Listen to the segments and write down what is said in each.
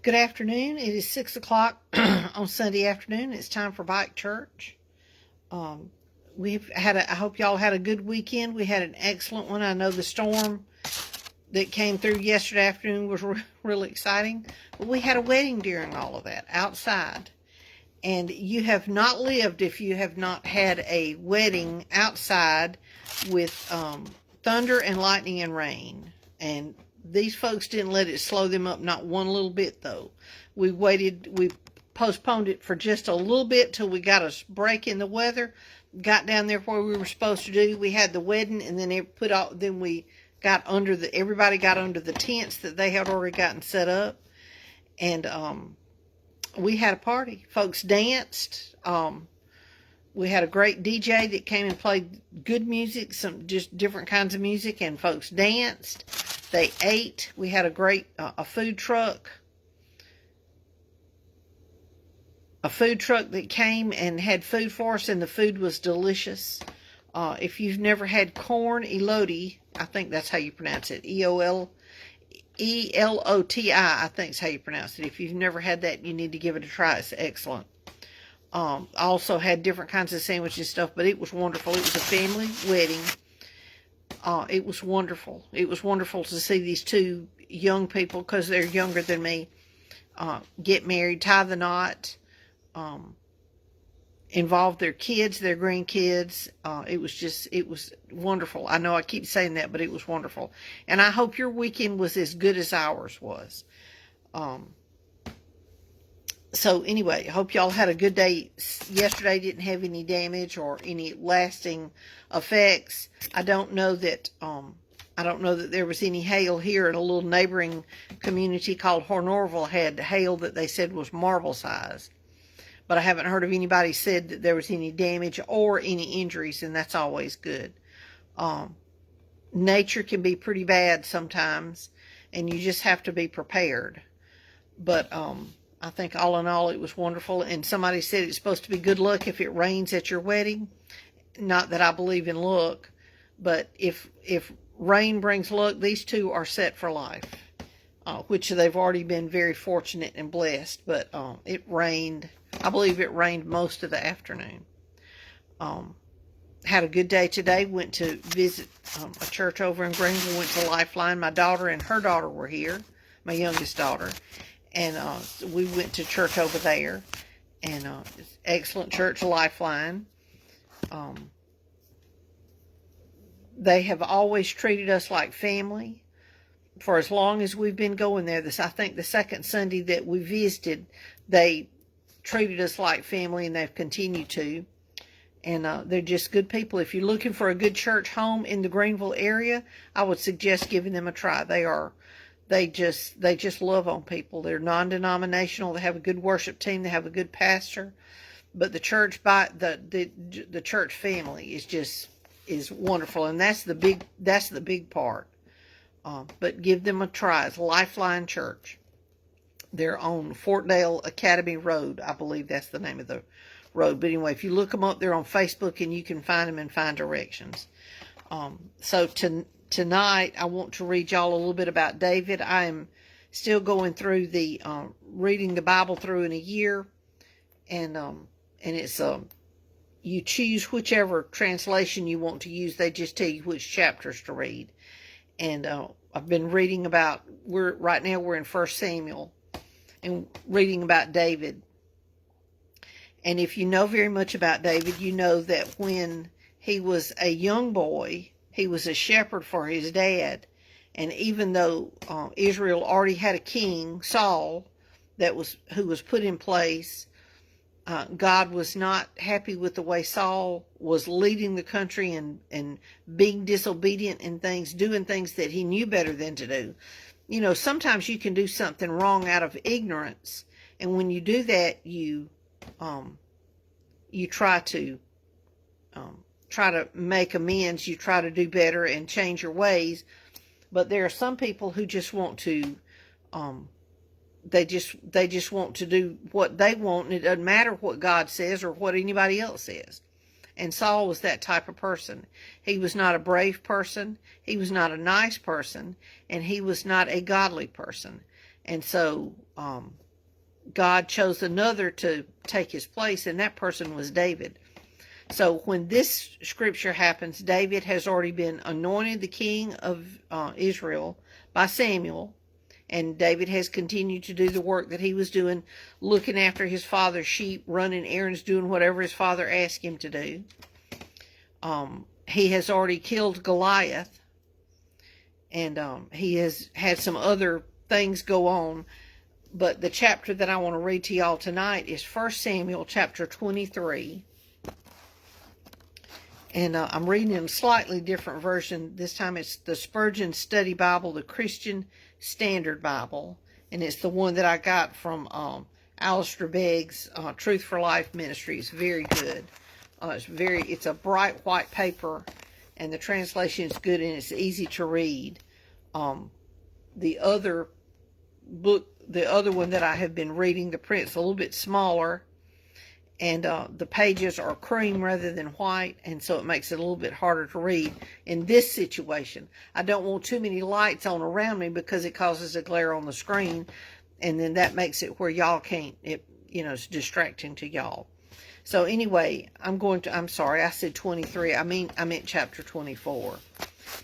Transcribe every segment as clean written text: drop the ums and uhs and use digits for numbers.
Good afternoon. It is 6 o'clock on Sunday afternoon. It's time for Bike Church. I hope y'all had a good weekend. We had an excellent one. I know the storm that came through yesterday afternoon was really exciting, but we had a wedding during all of that outside. And you have not lived if you have not had a wedding outside with thunder and lightning and rain. And these folks didn't let it slow them up, not one little bit, though. We postponed it for just a little bit till we got a break in the weather, got down there where we were supposed to do. We had the wedding, and then everybody got under the tents that they had already gotten set up. And we had a party. Folks danced. We had a great DJ that came and played good music, some just different kinds of music, and folks danced. They ate. We had a great a food truck that came and had food for us, and the food was delicious. If you've never had corn eloti, I think that's how you pronounce it, Eloti, I think is how you pronounce it. If you've never had that, you need to give it a try. It's excellent. I also had different kinds of sandwiches and stuff, but it was wonderful. It was a family wedding. It was wonderful. It was wonderful to see these two young people, because they're younger than me, get married, tie the knot, involve their kids, their grandkids. It was wonderful. I know I keep saying that, but it was wonderful. And I hope your weekend was as good as ours was. So anyway, I hope y'all had a good day. Yesterday didn't have any damage or any lasting effects. I don't know that there was any hail here. In a little neighboring community called Hornorville had hail that they said was marble size. But I haven't heard of anybody said that there was any damage or any injuries, and that's always good. Nature can be pretty bad sometimes, and you just have to be prepared. But I think all in all, it was wonderful. And somebody said it's supposed to be good luck if it rains at your wedding. Not that I believe in luck, but if rain brings luck, these two are set for life, which they've already been very fortunate and blessed. But it rained. I believe it rained most of the afternoon. Had a good day today. Went to visit a church over in Greenville. Went to Lifeline. My daughter and her daughter were here, my youngest daughter. And we went to church over there. And it's excellent church, Lifeline. They have always treated us like family for as long as we've been going there. I think the second Sunday that we visited, they treated us like family, and they've continued to. And they're just good people. If you're looking for a good church home in the Greenville area, I would suggest giving them a try. They just love on people. They're non-denominational. They have a good worship team. They have a good pastor. But the church the church family is wonderful, and that's the big part. But give them a try. It's Lifeline Church. They're on Fortdale Academy Road. I believe that's the name of the road. But anyway, if you look them up, they're on Facebook, and you can find them and find directions. So tonight, I want to read y'all a little bit about David. I am still going through the reading the Bible through in a year, and it's you choose whichever translation you want to use. They just tell you which chapters to read, and I've been reading about. Right now we're in 1 Samuel, and reading about David. And if you know very much about David, you know that when he was a young boy, he was a shepherd for his dad. And even though Israel already had a king, Saul, who was put in place, God was not happy with the way Saul was leading the country and being disobedient in things, doing things that he knew better than to do. You know, sometimes you can do something wrong out of ignorance. And when you do that, you try to make amends. You try to do better and change your ways. But there are some people who just want to, they just want to do what they want, and it doesn't matter what God says or what anybody else says. And Saul was that type of person. He was not a brave person. He was not a nice person. And he was not a godly person. And so God chose another to take his place, and that person was David. So when this scripture happens, David has already been anointed the king of Israel by Samuel, and David has continued to do the work that he was doing, looking after his father's sheep, running errands, doing whatever his father asked him to do. He has already killed Goliath, and he has had some other things go on. But the chapter that I want to read to y'all tonight is 1 Samuel chapter 23. And I'm reading in a slightly different version. This time it's the Spurgeon Study Bible, the Christian Standard Bible. And it's the one that I got from Alistair Begg's Truth for Life Ministry. It's very good. It's a bright white paper, and the translation is good, and it's easy to read. The other one that I have been reading, the print's a little bit smaller, and the pages are cream rather than white, and so it makes it a little bit harder to read in this situation. I don't want too many lights on around me because it causes a glare on the screen, and then that makes it where y'all can't, it's distracting to y'all. So anyway, I'm sorry, I said 23. I meant chapter 24.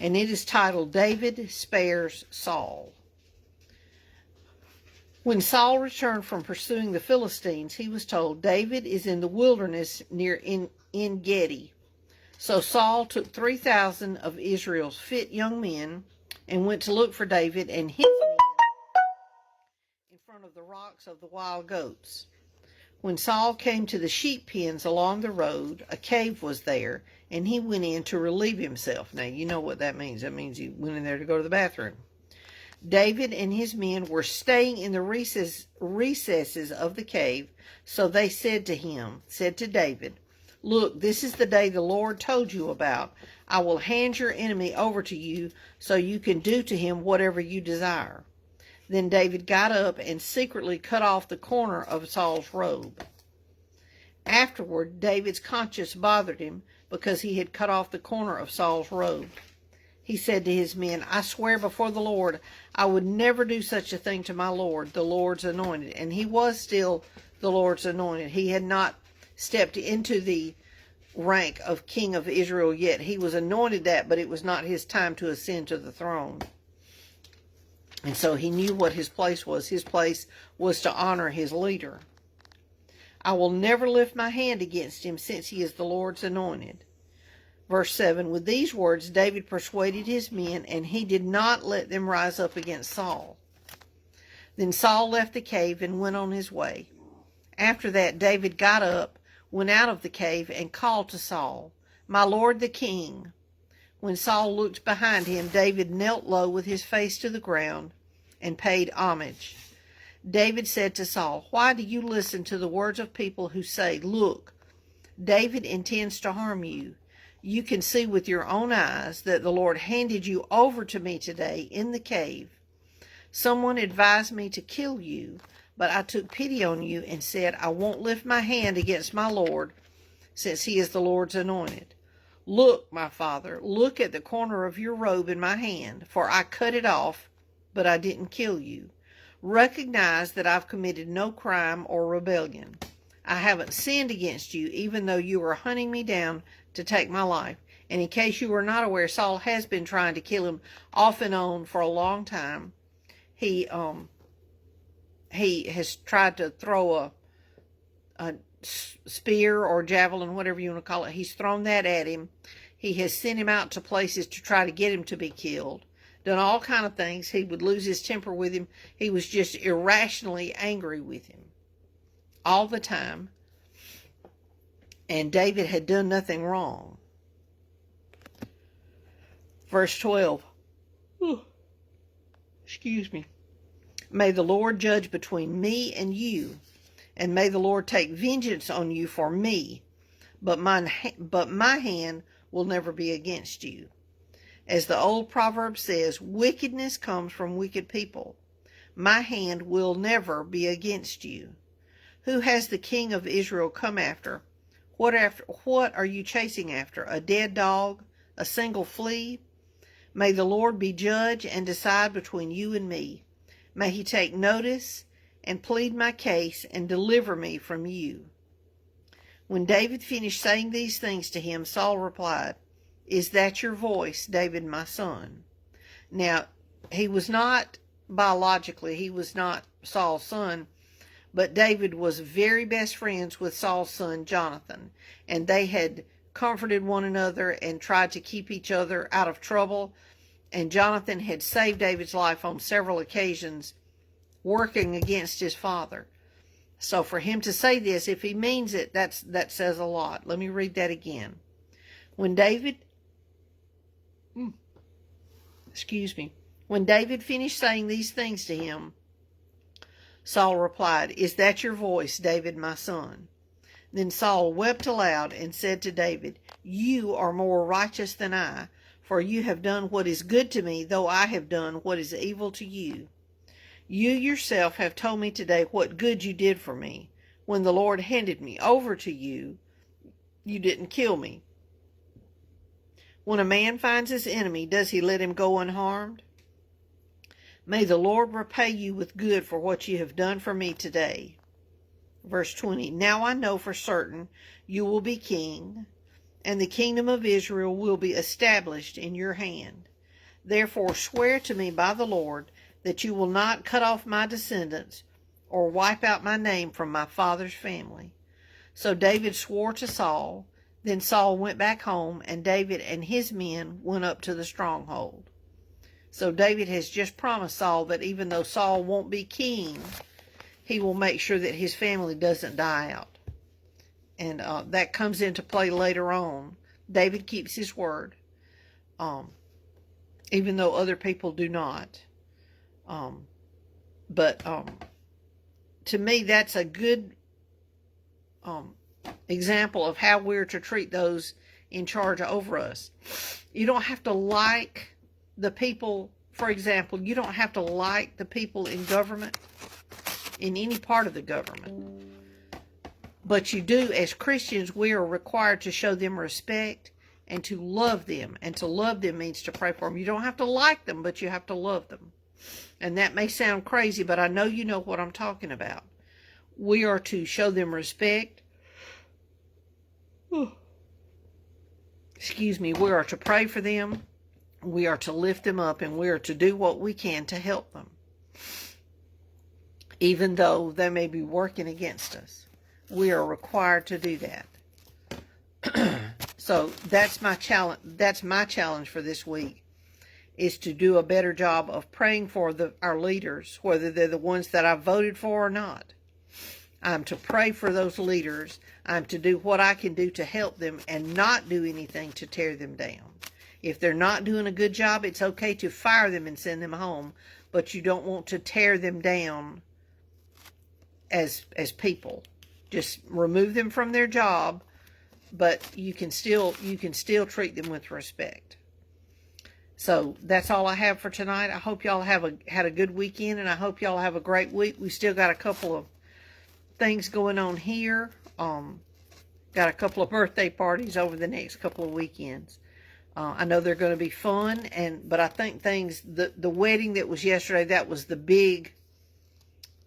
And it is titled, David Spares Saul. When Saul returned from pursuing the Philistines, he was told, David is in the wilderness near En Gedi. So Saul took 3,000 of Israel's fit young men and went to look for David and hid him in front of the rocks of the wild goats. When Saul came to the sheep pens along the road, a cave was there, and he went in to relieve himself. Now, you know what that means. That means he went in there to go to the bathroom. David and his men were staying in the recesses of the cave, so they said to David, Look, this is the day the Lord told you about. I will hand your enemy over to you so you can do to him whatever you desire. Then David got up and secretly cut off the corner of Saul's robe. Afterward, David's conscience bothered him because he had cut off the corner of Saul's robe. He said to his men, I swear before the Lord, I would never do such a thing to my Lord, the Lord's anointed. And he was still the Lord's anointed. He had not stepped into the rank of king of Israel yet. He was anointed that, but it was not his time to ascend to the throne. And so he knew what his place was. His place was to honor his leader. I will never lift my hand against him, since he is the Lord's anointed. Verse 7, with these words, David persuaded his men, and he did not let them rise up against Saul. Then Saul left the cave and went on his way. After that, David got up, went out of the cave, and called to Saul, My lord the king. When Saul looked behind him, David knelt low with his face to the ground and paid homage. David said to Saul, Why do you listen to the words of people who say, Look, David intends to harm you? You can see with your own eyes that the Lord handed you over to me today in the cave. Someone advised me to kill you, but I took pity on you and said, I won't lift my hand against my Lord, since he is the Lord's anointed. Look, my father, look at the corner of your robe in my hand, for I cut it off, but I didn't kill you. Recognize that I've committed no crime or rebellion. I haven't sinned against you, even though you were hunting me down to take my life. And in case you were not aware, Saul has been trying to kill him off and on for a long time. He has tried to throw a spear or javelin, whatever you want to call it. He's thrown that at him. He has sent him out to places to try to get him to be killed. Done all kind of things. He would lose his temper with him. He was just irrationally angry with him all the time. And David had done nothing wrong. Verse 12. Excuse me. May the Lord judge between me and you, and may the Lord take vengeance on you for me, but my hand will never be against you. As the old proverb says, wickedness comes from wicked people. My hand will never be against you. Who has the king of Israel come after? What are you chasing after? A dead dog? A single flea? May the Lord be judge and decide between you and me. May he take notice and plead my case and deliver me from you." When David finished saying these things to him, Saul replied, "Is that your voice, David, my son?" Now, he was not Saul's son, but David was very best friends with Saul's son, Jonathan, and they had comforted one another and tried to keep each other out of trouble, and Jonathan had saved David's life on several occasions, working against his father. So for him to say this, if he means it, that says a lot. Let me read that again. When David finished saying these things to him, Saul replied, "Is that your voice, David, my son?" Then Saul wept aloud and said to David, "You are more righteous than I, for you have done what is good to me, though I have done what is evil to you. You yourself have told me today what good you did for me. When the Lord handed me over to you, you didn't kill me. When a man finds his enemy, does he let him go unharmed? May the Lord repay you with good for what you have done for me today." Verse 20, "Now I know for certain you will be king, and the kingdom of Israel will be established in your hand. Therefore swear to me by the Lord that you will not cut off my descendants or wipe out my name from my father's family." So David swore to Saul. Then Saul went back home, and David and his men went up to the stronghold. So David has just promised Saul that even though Saul won't be king, he will make sure that his family doesn't die out. And that comes into play later on. David keeps his word, even though other people do not. But to me, that's a good example of how we're to treat those in charge over us. You don't have to like the people, for example, you don't have to like the people in government, in any part of the government. But you do, as Christians, we are required to show them respect and to love them. And to love them means to pray for them. You don't have to like them, but you have to love them. And that may sound crazy, but I know you know what I'm talking about. We are to show them respect. We are to pray for them. We are to lift them up, and we are to do what we can to help them, even though they may be working against us. We are required to do that. So that's my challenge. That's my challenge for this week, is to do a better job of praying for our leaders, whether they're the ones that I voted for or not. I'm to pray for those leaders. I'm to do what I can do to help them and not do anything to tear them down. If they're not doing a good job, it's okay to fire them and send them home, but you don't want to tear them down as people. Just remove them from their job, but you can still treat them with respect. So that's all I have for tonight. I hope y'all had a good weekend, and I hope y'all have a great week. We still got a couple of things going on here. Got a couple of birthday parties over the next couple of weekends. I know they're going to be fun, but I think the wedding that was yesterday, that was the big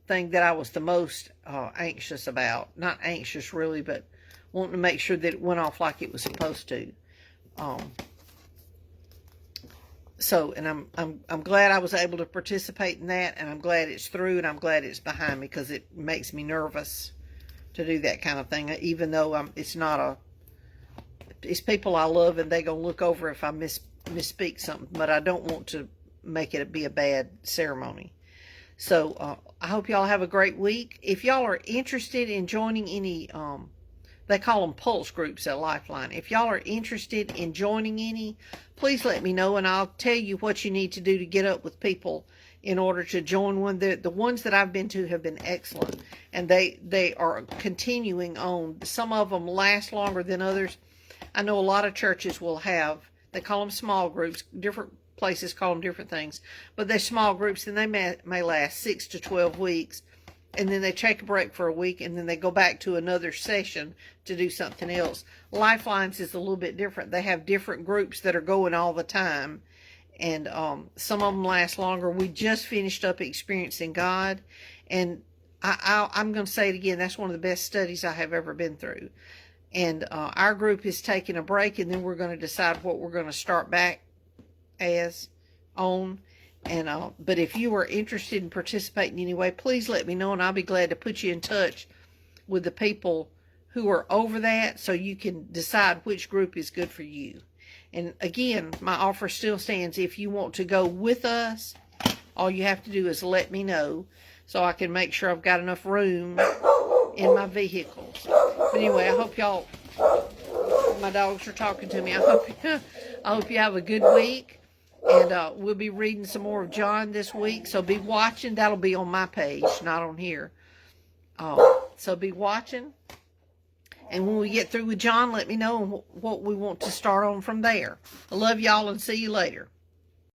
thing that I was the most anxious about. Not anxious really, but wanting to make sure that it went off like it was supposed to. And I'm glad I was able to participate in that, and I'm glad it's through, and I'm glad it's behind me, because it makes me nervous to do that kind of thing, even though it's people I love, and they gonna look over if I misspeak something, but I don't want to make it be a bad ceremony. So I hope y'all have a great week. If y'all are interested in joining any, they call them pulse groups at Lifeline. If y'all are interested in joining any, please let me know, and I'll tell you what you need to do to get up with people in order to join one. The ones that I've been to have been excellent, and they are continuing on. Some of them last longer than others. I know a lot of churches will have, they call them small groups, different places call them different things, but they're small groups, and they may last 6 to 12 weeks, and then they take a break for a week, and then they go back to another session to do something else. Lifelines is a little bit different. They have different groups that are going all the time, and some of them last longer. We just finished up Experiencing God, and I'm going to say it again, that's one of the best studies I have ever been through. And our group is taking a break, and then we're going to decide what we're going to start back as on. And but if you are interested in participating anyway, please let me know, and I'll be glad to put you in touch with the people who are over that, so you can decide which group is good for you. And again, my offer still stands. If you want to go with us, all you have to do is let me know, so I can make sure I've got enough room in my vehicles. But anyway, I hope y'all, my dogs are talking to me. I hope you have a good week. And we'll be reading some more of John this week. So be watching. That'll be on my page, not on here. So be watching. And when we get through with John, let me know what we want to start on from there. I love y'all, and see you later.